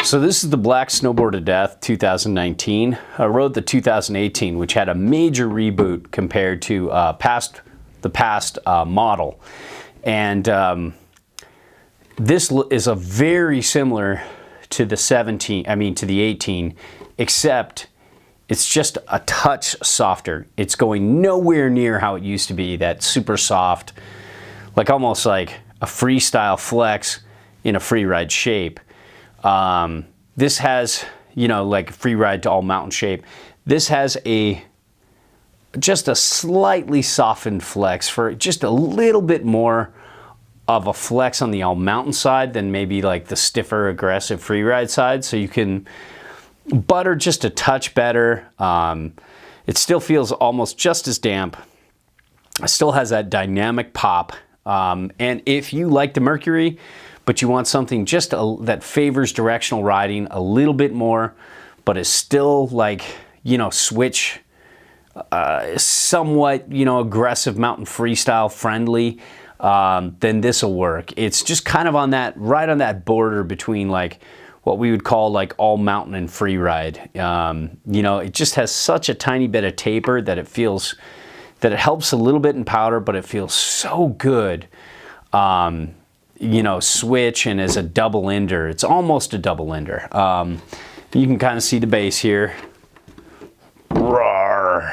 So this is the black Snowboard of Death 2019. I rode the 2018, which had a major reboot compared to the past model. And this is a very similar to the 18, except it's just a touch softer. It's going nowhere near how it used to be, that super soft, like almost like a freestyle flex in a free ride shape. This has, you know, like a free ride to all mountain shape. This has just a slightly softened flex for just a little bit more of a flex on the all mountain side than maybe like the stiffer, aggressive free ride side. So you can butter just a touch better. It still feels almost just as damp. It still has that dynamic pop. And if you like the Mercury, but you want something just that favors directional riding a little bit more, but is still like, you know, switch, somewhat, you know, aggressive mountain freestyle friendly, then this will work. It's just kind of on that, right on that border between like what we would call like all mountain and free ride. You know, it just has such a tiny bit of taper that it feels, that it helps a little bit in powder, but it feels so good. You know, switch and as a double ender. It's almost a double ender. You can kind of see the base here. Roar,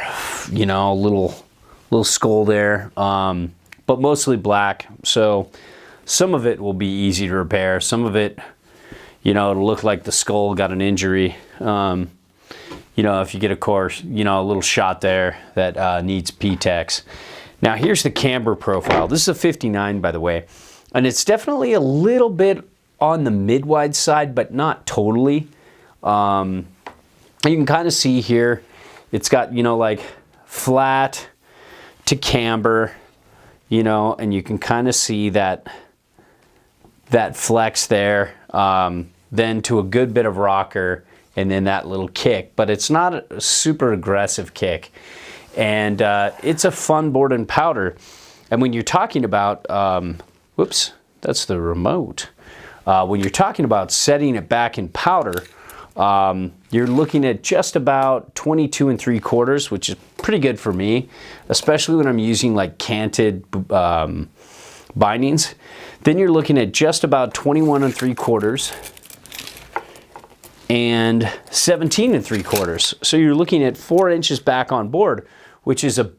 you know, little skull there, but mostly black. So some of it will be easy to repair. Some of it, you know, it'll look like the skull got an injury. You know, if you get a little shot there that needs P-Tex. Now here's the camber profile. This is a 59, by the way. And it's definitely a little bit on the mid-wide side, but not totally. You can kind of see here, it's got, you know, like flat to camber, you know, and you can kind of see that flex there, then to a good bit of rocker, and then that little kick. But it's not a super aggressive kick. And it's a fun board and powder. And when you're talking about... whoops, that's the remote. When you're talking about setting it back in powder, you're looking at just about 22 3/4, which is pretty good for me, especially when I'm using like canted bindings. Then you're looking at just about 21 3/4 and 17 3/4. So you're looking at 4 inches back on board, which is a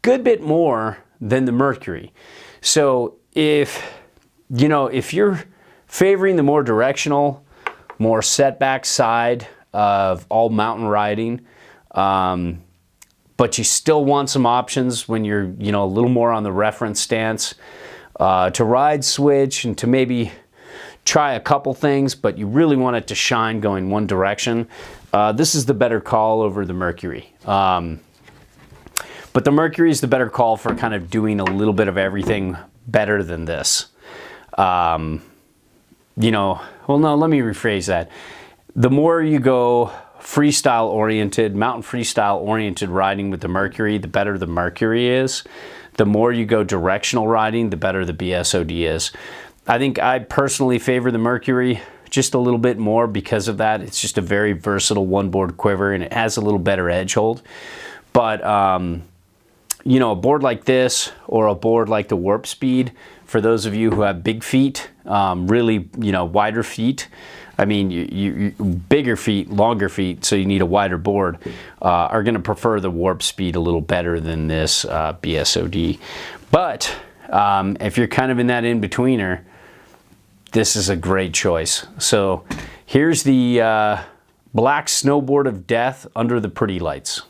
good bit more than the Mercury. So if you're favoring the more directional, more setback side of all mountain riding, but you still want some options when you're, you know, a little more on the reference stance, to ride switch and to maybe try a couple things, but you really want it to shine going one direction, this is the better call over the Mercury. But the Mercury is the better call for kind of doing a little bit of everything better than this. You know, well, no, let me rephrase that. The more you go freestyle oriented, mountain freestyle oriented riding with the Mercury, the better the Mercury is. The more you go directional riding, the better the BSOD is. I think I personally favor the Mercury just a little bit more because of that. It's just a very versatile one board quiver and it has a little better edge hold. But, you know, a board like this or a board like the Warp Speed, for those of you who have big feet, really, you know, wider feet, I mean, you bigger feet, longer feet, so you need a wider board, are going to prefer the Warp Speed a little better than this BSOD. But if you're kind of in that in-betweener, this is a great choice. So here's the black Snowboard of Death under the pretty lights.